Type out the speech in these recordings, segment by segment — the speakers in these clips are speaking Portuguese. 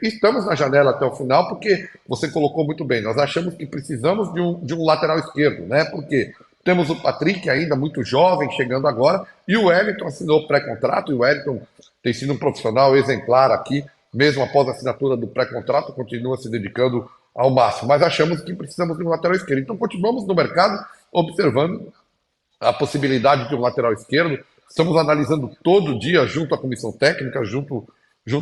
E estamos na janela até o final, porque você colocou muito bem, nós achamos que precisamos de um lateral esquerdo, né? Porque temos o Patrick ainda muito jovem, chegando agora, e o Wellington assinou pré-contrato, e o Wellington tem sido um profissional exemplar aqui, mesmo após a assinatura do pré-contrato, continua se dedicando ao máximo. Mas achamos que precisamos de um lateral esquerdo. Então continuamos no mercado observando a possibilidade de um lateral esquerdo. Estamos analisando todo dia, junto à comissão técnica, junto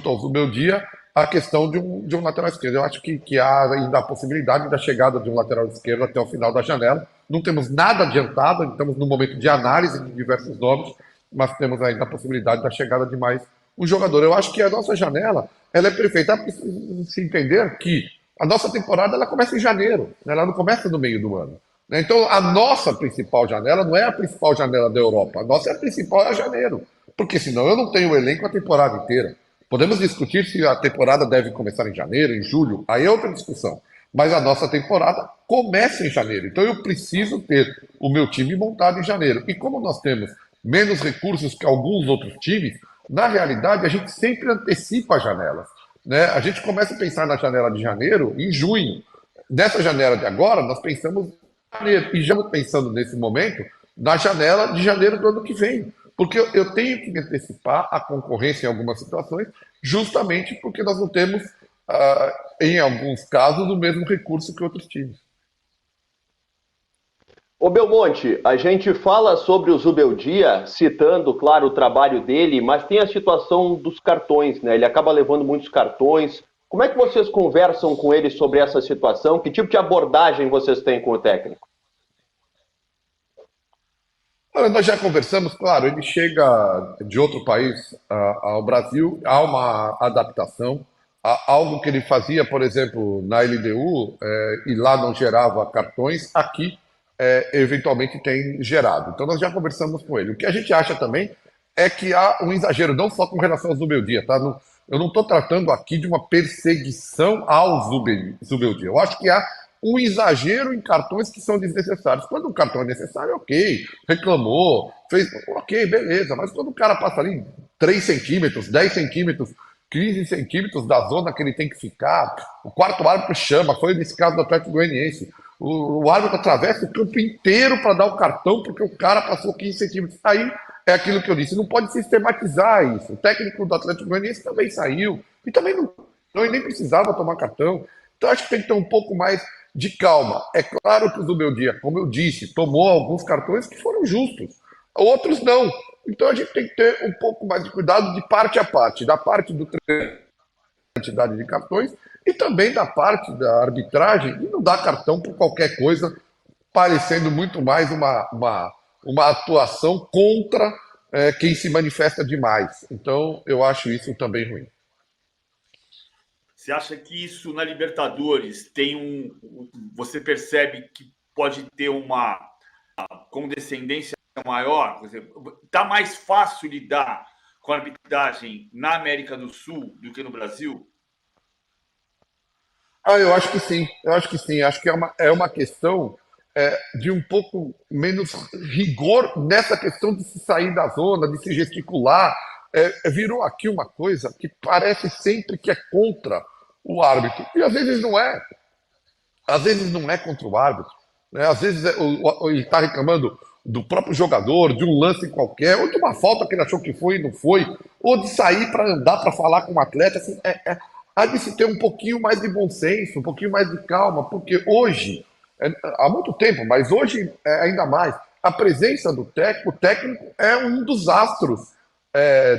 ao meu dia, a questão de um lateral esquerdo. Eu acho que há ainda a possibilidade da chegada de um lateral esquerdo até o final da janela. Não temos nada adiantado, estamos no momento de análise de diversos nomes, mas temos ainda a possibilidade da chegada de mais um jogador. Eu acho que a nossa janela ela é perfeita. É preciso se entender que a nossa temporada ela começa em janeiro, né? Ela não começa no meio do ano. Né? Então, a nossa principal janela não é a principal janela da Europa. A nossa principal é a janeiro. Porque senão eu não tenho elenco a temporada inteira. Podemos discutir se a temporada deve começar em janeiro, em julho, aí é outra discussão. Mas a nossa temporada começa em janeiro. Então eu preciso ter o meu time montado em janeiro. E como nós temos menos recursos que alguns outros times, na realidade a gente sempre antecipa as janelas. Né? A gente começa a pensar na janela de janeiro em junho. Nessa janela de agora, nós pensamos janeiro. E já pensando nesse momento, na janela de janeiro do ano que vem. Porque eu tenho que me antecipar à concorrência em algumas situações, justamente porque nós não temos, em alguns casos, o mesmo recurso que outros times. Ô Belmonte, a gente fala sobre o Zubeldia, citando, claro, o trabalho dele, mas tem a situação dos cartões, né? Ele acaba levando muitos cartões. Como é que vocês conversam com ele sobre essa situação? Que tipo de abordagem vocês têm com o técnico? Olha, nós já conversamos, claro, ele chega de outro país ao Brasil, há uma adaptação, há algo que ele fazia, por exemplo, na LDU, e lá não gerava cartões, aqui eventualmente tem gerado. Então nós já conversamos com ele. O que a gente acha também é que há um exagero, não só com relação ao Zubeldia, tá? Eu não estou tratando aqui de uma perseguição ao Zubeldia. Eu acho que há um exagero em cartões que são desnecessários. Quando um cartão é necessário, ok, reclamou, fez, ok, beleza, mas quando o cara passa ali 3 centímetros, 10 centímetros, 15 centímetros da zona que ele tem que ficar, o quarto árbitro chama, foi nesse caso do Atlético Goianiense, o árbitro atravessa o campo inteiro para dar o cartão porque o cara passou 15 centímetros. Aí é aquilo que eu disse, não pode sistematizar isso. O técnico do Atlético Goianiense também saiu e também não e nem precisava tomar cartão. Então acho que tem que ter um pouco mais de calma. É claro que o Zubeldia, como eu disse, tomou alguns cartões que foram justos, outros não. Então a gente tem que ter um pouco mais de cuidado de parte a parte, da parte do treinador, quantidade de cartões, e também da parte da arbitragem, de não dar cartão por qualquer coisa, parecendo muito mais uma atuação contra quem se manifesta demais. Então eu acho isso também ruim. Você acha que isso na Libertadores tem você percebe que pode ter uma condescendência maior? Está mais fácil lidar com a arbitragem na América do Sul do que no Brasil? Eu acho que sim, eu acho que sim. Acho que é uma questão de um pouco menos rigor nessa questão de se sair da zona, de se gesticular. Virou aqui uma coisa que parece sempre que é contra o árbitro. E às vezes não é. Às vezes não é contra o árbitro. Né? Às vezes ele está reclamando do próprio jogador, de um lance qualquer, ou de uma falta que ele achou que foi e não foi, ou de sair para andar para falar com o atleta. Assim, há de se ter um pouquinho mais de bom senso, um pouquinho mais de calma, porque hoje, há muito tempo, mas hoje ainda mais, a presença do técnico, o técnico é um dos astros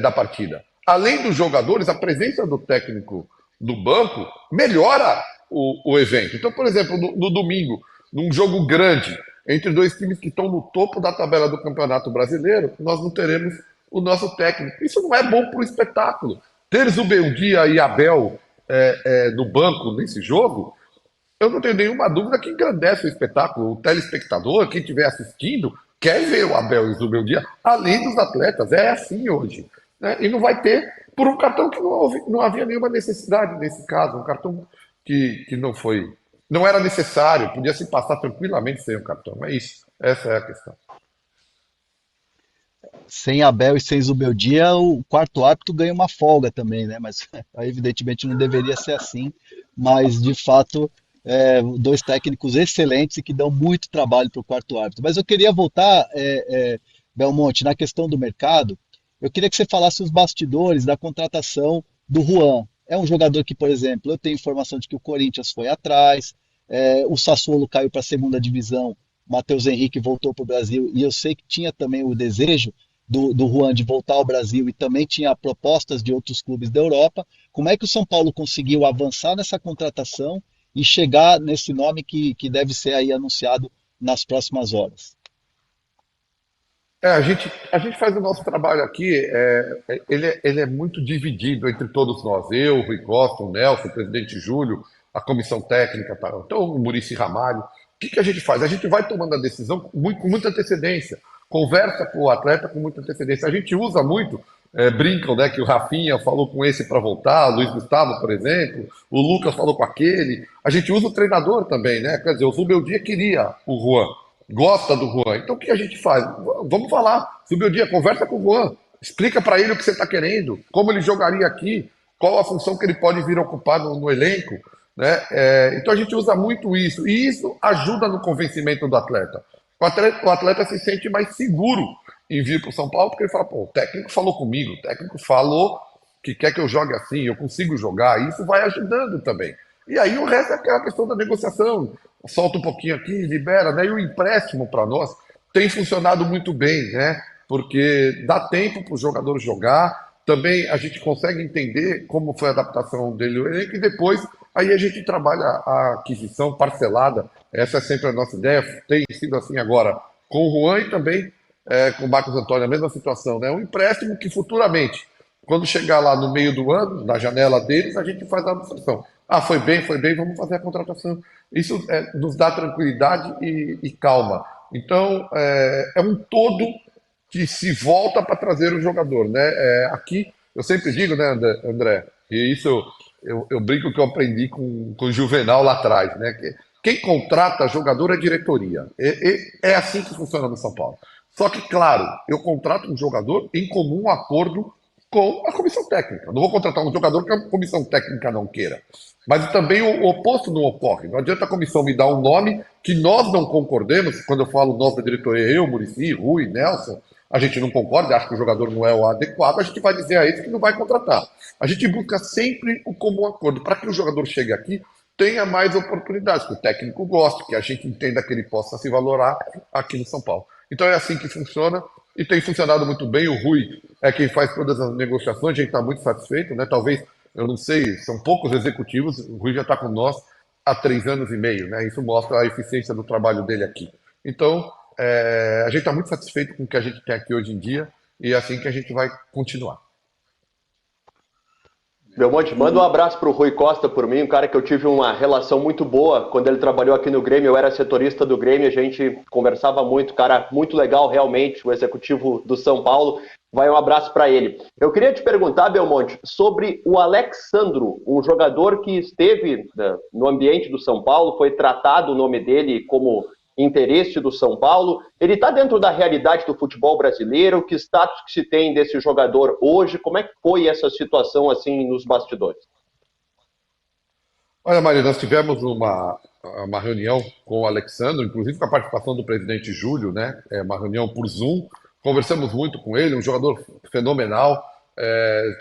da partida. Além dos jogadores, a presença do técnico do banco melhora o evento. Então, por exemplo, no domingo, num jogo grande, entre dois times que estão no topo da tabela do Campeonato Brasileiro, nós não teremos o nosso técnico. Isso não é bom para o espetáculo. Ter Zubeldia e Abel no banco nesse jogo, eu não tenho nenhuma dúvida que engrandece o espetáculo. O telespectador, quem estiver assistindo, quer ver o Abel e o Zubeldia, além dos atletas. É assim hoje. Né? E não vai ter por um cartão que não havia nenhuma necessidade nesse caso. Um cartão que não era necessário, podia se passar tranquilamente sem o cartão. É isso. Essa é a questão. sem Abel e sem Zubeldia, o quarto árbitro ganha uma folga também, né? Mas evidentemente não deveria ser assim, mas de fato dois técnicos excelentes e que dão muito trabalho para o quarto árbitro. Mas eu queria voltar, Belmonte, na questão do mercado. Eu queria que você falasse os bastidores da contratação do Juan. É um jogador que, por exemplo, eu tenho informação de que o Corinthians foi atrás, o Sassuolo caiu para a segunda divisão, o Matheus Henrique voltou para o Brasil, e eu sei que tinha também o desejo do Juan de voltar ao Brasil e também tinha propostas de outros clubes da Europa. Como é que o São Paulo conseguiu avançar nessa contratação e chegar nesse nome que deve ser aí anunciado nas próximas horas? A gente faz o nosso trabalho aqui, ele é muito dividido entre todos nós, eu, o Rui Costa, o Nelson, o presidente Júlio, a comissão técnica, tá? Então o Muricy Ramalho. O que a gente faz? A gente vai tomando a decisão com muita antecedência, conversa com o atleta com muita antecedência. A gente usa muito, brincam, né, que o Rafinha falou com esse para voltar, o Luiz Gustavo, por exemplo, o Lucas falou com aquele. A gente usa o treinador também, né? Quer dizer, o Zubeldia queria o Juan, gosta do Juan. Então o que a gente faz? Vamos falar. Zubeldia, conversa com o Juan, explica para ele o que você está querendo, como ele jogaria aqui, qual a função que ele pode vir a ocupar no elenco, né? Então a gente usa muito isso, e isso ajuda no convencimento do atleta. O atleta se sente mais seguro em vir para o São Paulo, porque ele fala, pô, o técnico falou comigo, o técnico falou que quer que eu jogue assim, eu consigo jogar, e isso vai ajudando também. E aí o resto é aquela questão da negociação, solta um pouquinho aqui, libera, né? E o empréstimo para nós tem funcionado muito bem, né? Porque dá tempo para o jogador jogar, também a gente consegue entender como foi a adaptação dele no elenco, e depois aí a gente trabalha a aquisição parcelada. Essa é sempre a nossa ideia, tem sido assim agora com o Juan e também com o Marcos Antônio, a mesma situação, né? Um empréstimo que futuramente, quando chegar lá no meio do ano, na janela deles, a gente faz a administração. Ah, foi bem, vamos fazer a contratação. Isso nos dá tranquilidade e calma. Então, é um todo que se volta para trazer o jogador, né? Aqui, eu sempre digo, né, André, e isso eu brinco que eu aprendi com o Juvenal lá atrás, né? Que quem contrata jogador é diretoria. É assim que funciona no São Paulo. Só que, claro, eu contrato um jogador em comum acordo com a comissão técnica. Não vou contratar um jogador que a comissão técnica não queira. Mas também o oposto não ocorre. Não adianta a comissão me dar um nome que nós não concordemos. Quando eu falo nós da diretoria, eu, Muricy, Rui, Nelson, a gente não concorda, acha que o jogador não é o adequado, a gente vai dizer a eles que não vai contratar. A gente busca sempre o comum acordo para que o jogador chegue aqui, tenha mais oportunidades, que o técnico goste, que a gente entenda que ele possa se valorar aqui no São Paulo. Então é assim que funciona e tem funcionado muito bem. O Rui é quem faz todas as negociações, a gente está muito satisfeito, né? Talvez, eu não sei, são poucos executivos, o Rui já está com nós há 3 anos e meio, né? Isso mostra a eficiência do trabalho dele aqui. Então, a gente está muito satisfeito com o que a gente tem aqui hoje em dia e é assim que a gente vai continuar. Belmonte, manda um abraço para o Rui Costa por mim, um cara que eu tive uma relação muito boa quando ele trabalhou aqui no Grêmio. Eu era setorista do Grêmio, a gente conversava muito, cara muito legal realmente, o executivo do São Paulo. Vai um abraço para ele. Eu queria te perguntar, Belmonte, sobre o Alexandro, um jogador que esteve no ambiente do São Paulo, foi tratado o nome dele como interesse do São Paulo. Ele está dentro da realidade do futebol brasileiro? Que status que se tem desse jogador hoje? Como é que foi essa situação assim nos bastidores? Olha, Maria, nós tivemos uma reunião com o Alexandre, inclusive com a participação do presidente Júlio, né? Uma reunião por Zoom. Conversamos muito com ele, um jogador fenomenal.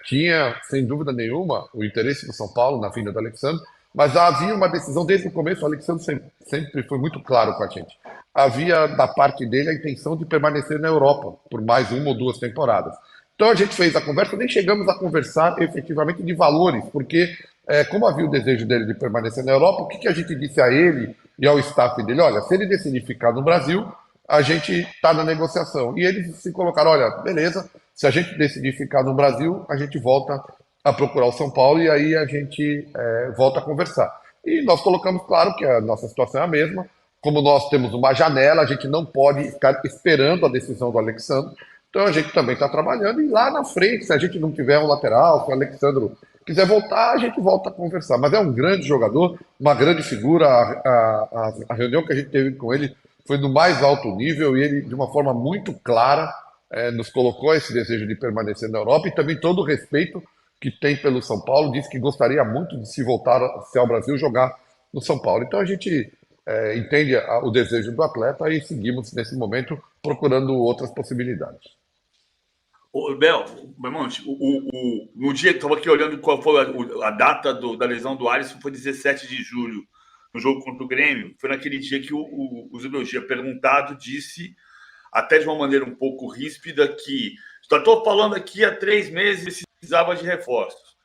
Tinha, sem dúvida nenhuma, o interesse do São Paulo na vinda do Alexandre, mas havia uma decisão desde o começo. O Alexandre sempre foi muito claro com a gente. Havia da parte dele a intenção de permanecer na Europa por mais 1 ou 2 temporadas. Então a gente fez a conversa, nem chegamos a conversar efetivamente de valores, porque como havia o desejo dele de permanecer na Europa, o que a gente disse a ele e ao staff dele? Olha, se ele decidir ficar no Brasil, a gente está na negociação. E eles se colocaram, olha, beleza, se a gente decidir ficar no Brasil, a gente volta a procurar o São Paulo e aí a gente volta a conversar. E nós colocamos claro que a nossa situação é a mesma. Como nós temos uma janela, a gente não pode ficar esperando a decisão do Alexandre. Então a gente também está trabalhando e lá na frente, se a gente não tiver um lateral, se o Alexandre quiser voltar, a gente volta a conversar. Mas é um grande jogador, uma grande figura. A reunião que a gente teve com ele foi do mais alto nível e ele, de uma forma muito clara, nos colocou esse desejo de permanecer na Europa e também todo o respeito que tem pelo São Paulo, disse que gostaria muito de se voltar se ao Brasil jogar no São Paulo. Então a gente entende o desejo do atleta e seguimos nesse momento procurando outras possibilidades. Ô, Bel, Belmonte, no dia que estava aqui olhando qual foi a data da lesão do Alisson, foi 17 de julho, no jogo contra o Grêmio. Foi naquele dia que o Zubeldia, perguntado, disse, até de uma maneira um pouco ríspida, que estou falando aqui há 3 meses precisava de reforços.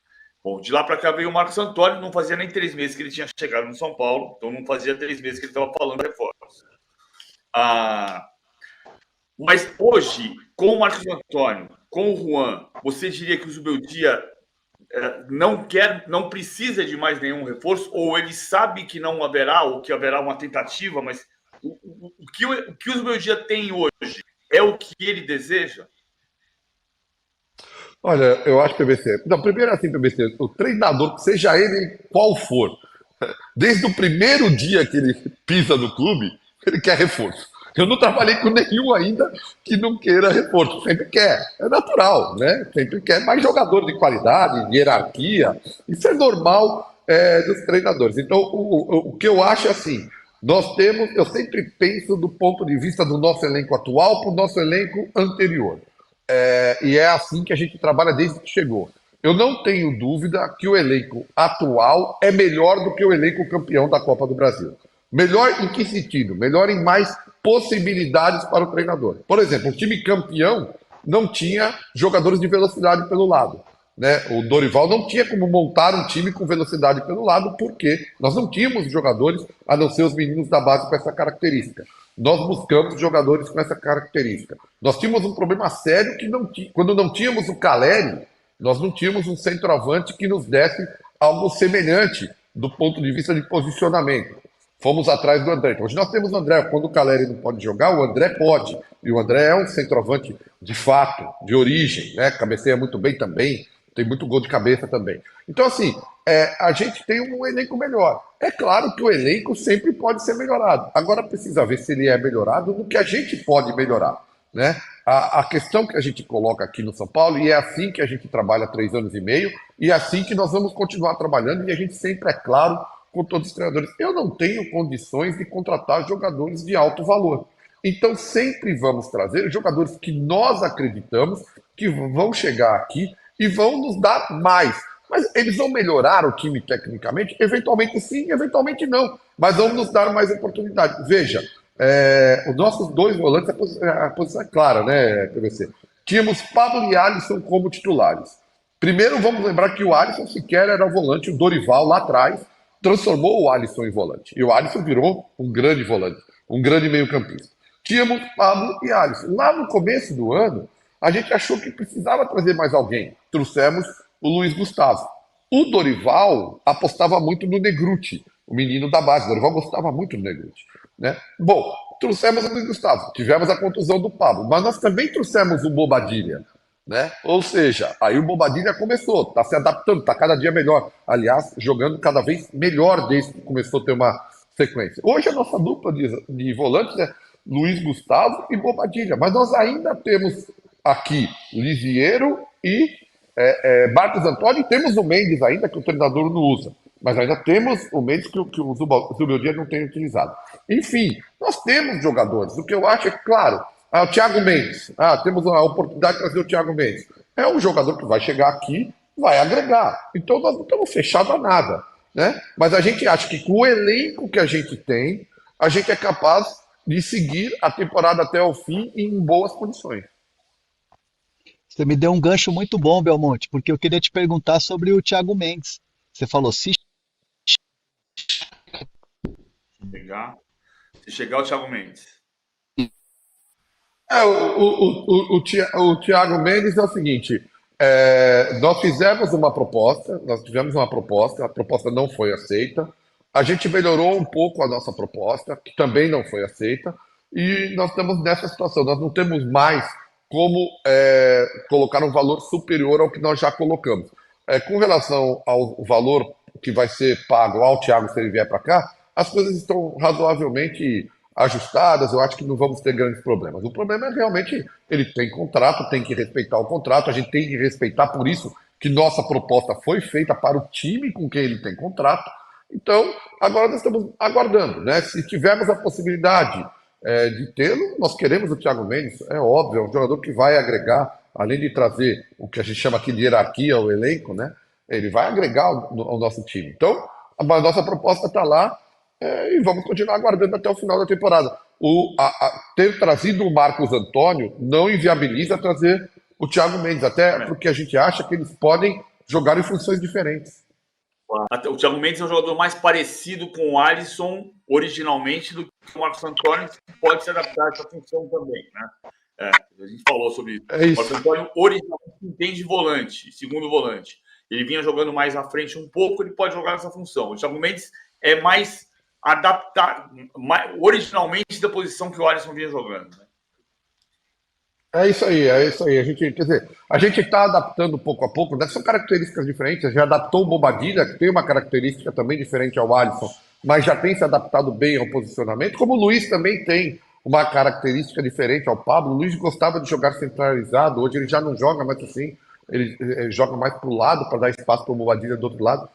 Bom, de lá para cá veio o Marcos Antônio, não fazia nem 3 meses que ele tinha chegado no São Paulo, então não fazia 3 meses que ele estava falando de reforços. Mas hoje, com o Marcos Antônio, com o Juan, você diria que o Zubeldia não precisa de mais nenhum reforço, ou ele sabe que não haverá, ou que haverá uma tentativa, mas o que o Zubeldia tem hoje é o que ele deseja? Olha, eu acho, PVC. Não, primeiro assim, PVC, o treinador, seja ele qual for, desde o primeiro dia que ele pisa no clube, ele quer reforço. Eu não trabalhei com nenhum ainda que não queira reforço. Sempre quer. É natural, né? Sempre quer mais jogador de qualidade, de hierarquia. Isso é normal dos treinadores. Então, o que eu acho é assim, eu sempre penso do ponto de vista do nosso elenco atual para o nosso elenco anterior. E é assim que a gente trabalha desde que chegou. Eu não tenho dúvida que o elenco atual é melhor do que o elenco campeão da Copa do Brasil. Melhor em que sentido? Melhor em mais possibilidades para o treinador. Por exemplo, o time campeão não tinha jogadores de velocidade pelo lado, né? O Dorival não tinha como montar um time com velocidade pelo lado, porque nós não tínhamos jogadores, a não ser os meninos da base com essa característica. Nós buscamos jogadores com essa característica. Nós tínhamos um problema sério que quando não tínhamos o Caleri, nós não tínhamos um centroavante que nos desse algo semelhante do ponto de vista de posicionamento. Fomos atrás do André. Hoje nós temos o André. Quando o Caleri não pode jogar, o André pode. E o André é um centroavante de fato, de origem, né? Cabeceia muito bem também, tem muito gol de cabeça também. Então, assim, a gente tem um elenco melhor. É claro que o elenco sempre pode ser melhorado. Agora precisa ver se ele é melhorado no que a gente pode melhorar, né? A questão que a gente coloca aqui no São Paulo, e é assim que a gente trabalha há 3 anos e meio, e é assim que nós vamos continuar trabalhando, e a gente sempre é claro com todos os treinadores. Eu não tenho condições de contratar jogadores de alto valor. Então sempre vamos trazer jogadores que nós acreditamos que vão chegar aqui e vão nos dar mais. Mas eles vão melhorar o time tecnicamente? Eventualmente sim, eventualmente não. Mas vão nos dar mais oportunidade. Veja, os nossos 2 volantes, a posição é clara, né, PVC? Tínhamos Pablo e Alisson como titulares. Primeiro, vamos lembrar que o Alisson sequer era o volante, o Dorival lá atrás transformou o Alisson em volante. E o Alisson virou um grande volante, um grande meio-campista. Tínhamos Pablo e Alisson. Lá no começo do ano, a gente achou que precisava trazer mais alguém. Trouxemos o Luiz Gustavo. O Dorival apostava muito no Negruti, o menino da base. O Dorival gostava muito do Negruti, né? Bom, trouxemos o Luiz Gustavo. Tivemos a contusão do Pablo. Mas nós também trouxemos o Bobadilha, né? Ou seja, aí o Bobadilha começou, está se adaptando, está cada dia melhor. Aliás, jogando cada vez melhor desde que começou a ter uma sequência. Hoje a nossa dupla de volantes é Luiz Gustavo e Bobadilha, mas nós ainda temos aqui Lisiero e Marcos Antônio, e temos o Mendes ainda, que o treinador não usa. Mas ainda temos o Mendes que o Zubeldia não tem utilizado. Enfim, nós temos jogadores. O que eu acho é claro. O Thiago Mendes. Temos a oportunidade de trazer o Thiago Mendes. É um jogador que vai chegar aqui, vai agregar. Então nós não estamos fechados a nada, né? Mas a gente acha que com o elenco que a gente tem, a gente é capaz de seguir a temporada até o fim em boas condições. Você me deu um gancho muito bom, Belmonte, porque eu queria te perguntar sobre o Thiago Mendes. Você falou, se chegar o Thiago Mendes. O Thiago Mendes é o seguinte: nós fizemos uma proposta, nós tivemos uma proposta, a proposta não foi aceita. A gente melhorou um pouco a nossa proposta, que também não foi aceita, e nós estamos nessa situação. Nós não temos mais como colocar um valor superior ao que nós já colocamos. Com relação ao valor que vai ser pago ao Thiago se ele vier para cá, as coisas estão razoavelmente ajustadas, eu acho que não vamos ter grandes problemas. O problema é realmente ele tem contrato, tem que respeitar o contrato, a gente tem que respeitar, por isso que nossa proposta foi feita para o time com quem ele tem contrato. Então, agora nós estamos aguardando, né? Se tivermos a possibilidade de tê-lo, nós queremos o Thiago Mendes, é óbvio, é um jogador que vai agregar, além de trazer o que a gente chama aqui de hierarquia ao elenco, né? Ele vai agregar ao nosso time. Então, a nossa proposta está lá e vamos continuar aguardando até o final da temporada. Ter trazido o Marcos Antônio não inviabiliza trazer o Thiago Mendes, até porque a gente acha que eles podem jogar em funções diferentes. O Thiago Mendes é um jogador mais parecido com o Alisson originalmente do que o Marcos Antônio, que pode se adaptar a essa função também, né? A gente falou sobre isso. O Marcos Antônio originalmente entende volante, segundo volante. Ele vinha jogando mais à frente um pouco, ele pode jogar nessa função. O Thiago Mendes é mais adaptado, originalmente da posição que o Alisson vinha jogando, né? É isso aí, é isso aí. Quer dizer, a gente está adaptando pouco a pouco, né? São características diferentes. Já adaptou o Bobadilha, que tem uma característica também diferente ao Alisson, mas já tem se adaptado bem ao posicionamento. Como o Luiz também tem uma característica diferente ao Pablo. O Luiz gostava de jogar centralizado, hoje ele já não joga mais assim, ele joga mais para o lado para dar espaço para o Bobadilha do outro lado.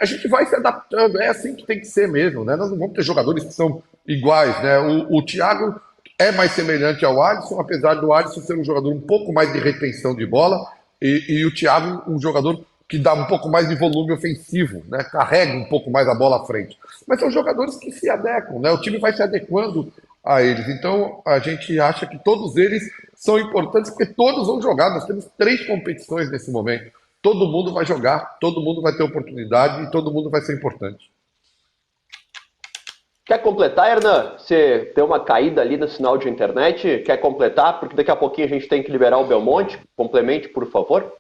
A gente vai se adaptando, é assim que tem que ser mesmo, né? Nós não vamos ter jogadores que são iguais, né? O Thiago é mais semelhante ao Alisson, apesar do Alisson ser um jogador um pouco mais de retenção de bola e o Thiago um jogador que dá um pouco mais de volume ofensivo, né? Carrega um pouco mais a bola à frente. Mas são jogadores que se adequam, né? O time vai se adequando a eles. Então a gente acha que todos eles são importantes porque todos vão jogar. Nós temos 3 competições nesse momento. Todo mundo vai jogar, todo mundo vai ter oportunidade e todo mundo vai ser importante. Quer completar, Hernan? Você tem uma caída ali no sinal de internet. Quer completar? Porque daqui a pouquinho a gente tem que liberar o Belmonte. Complemente, por favor.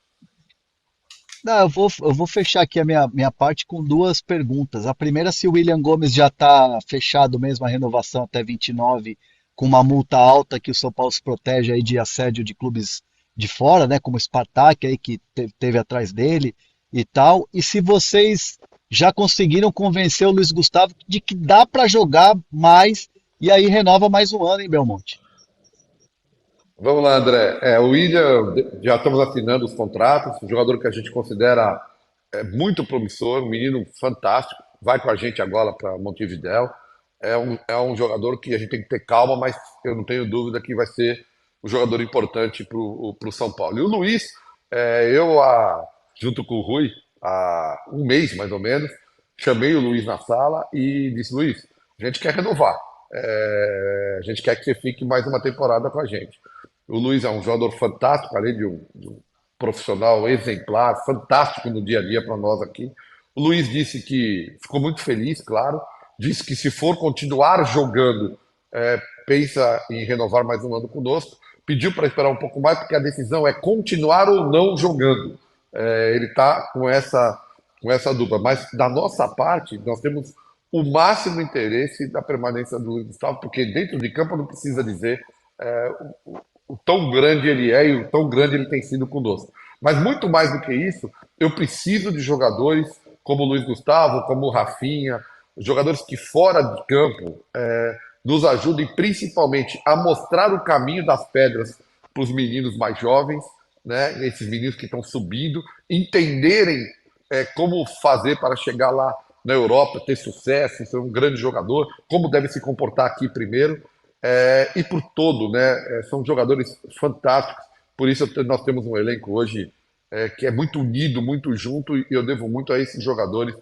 Não, eu vou fechar aqui a minha parte com duas perguntas. A primeira, se o William Gomes já está fechado mesmo a renovação até 29, com uma multa alta que o São Paulo se protege aí de assédio de clubes de fora, né, como o Spartak aí que teve atrás dele e tal. E se vocês já conseguiram convencer o Luiz Gustavo de que dá para jogar mais e aí renova mais um ano em Belmonte. Vamos lá, André. O William, já estamos assinando os contratos, um jogador que a gente considera muito promissor, um menino fantástico, vai com a gente agora para Montevidéu. É um jogador que a gente tem que ter calma, mas eu não tenho dúvida que vai ser um jogador importante para o São Paulo. E o Luiz, junto com o Rui, há um mês mais ou menos, chamei o Luiz na sala e disse: Luiz, a gente quer renovar. A gente quer que você fique mais uma temporada com a gente. O Luiz é um jogador fantástico, além de um profissional exemplar, fantástico no dia a dia para nós aqui. O Luiz disse que ficou muito feliz, claro. Disse que se for continuar jogando, pensa em renovar mais um ano conosco. Pediu para esperar um pouco mais, porque a decisão é continuar ou não jogando. Ele está com essa dupla. Mas da nossa parte, nós temos o máximo interesse da permanência do Luiz Gustavo, porque dentro de campo não precisa dizer o tão grande ele é e o tão grande ele tem sido conosco. Mas muito mais do que isso, eu preciso de jogadores como o Luiz Gustavo, como o Rafinha, jogadores que fora de campo nos ajudem principalmente a mostrar o caminho das pedras para os meninos mais jovens, né? Esses meninos que estão subindo, entenderem como fazer para chegar lá na Europa, ter sucesso, ser um grande jogador, como deve se comportar aqui primeiro. E por todo, né? São jogadores fantásticos. Por isso nós temos um elenco hoje que é muito unido, muito junto, e eu devo muito a esses jogadores,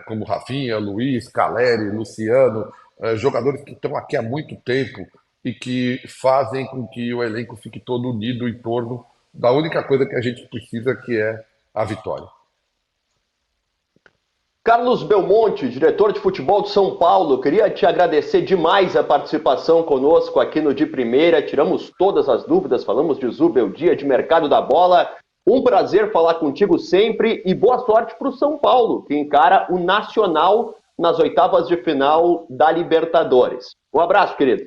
como Rafinha, Luiz, Caleri, Luciano, jogadores que estão aqui há muito tempo e que fazem com que o elenco fique todo unido em torno da única coisa que a gente precisa, que é a vitória. Carlos Belmonte, diretor de futebol de São Paulo, queria te agradecer demais a participação conosco aqui no De Primeira. Tiramos todas as dúvidas, falamos de Zubeldia, de mercado da bola. Um prazer falar contigo sempre e boa sorte para o São Paulo, que encara o Nacional nas oitavas de final da Libertadores. Um abraço, querido.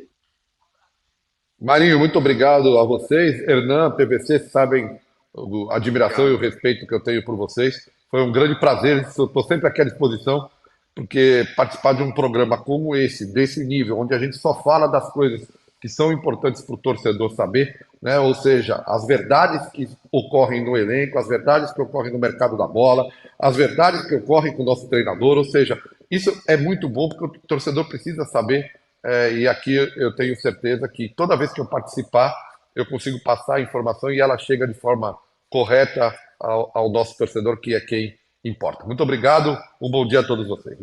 Marinho, muito obrigado a vocês. Hernan, PVC, sabem a admiração e o respeito que eu tenho por vocês. Foi um grande prazer, estou sempre aqui à disposição. porque participar de um programa como esse, desse nível, onde a gente só fala das coisas que são importantes para o torcedor saber, né? Ou seja, as verdades que ocorrem no elenco, as verdades que ocorrem no mercado da bola, as verdades que ocorrem com o nosso treinador, ou seja, isso é muito bom porque o torcedor precisa saber, e aqui eu tenho certeza que toda vez que eu participar, eu consigo passar a informação e ela chega de forma correta ao nosso torcedor, que é quem importa. Muito obrigado, um bom dia a todos vocês.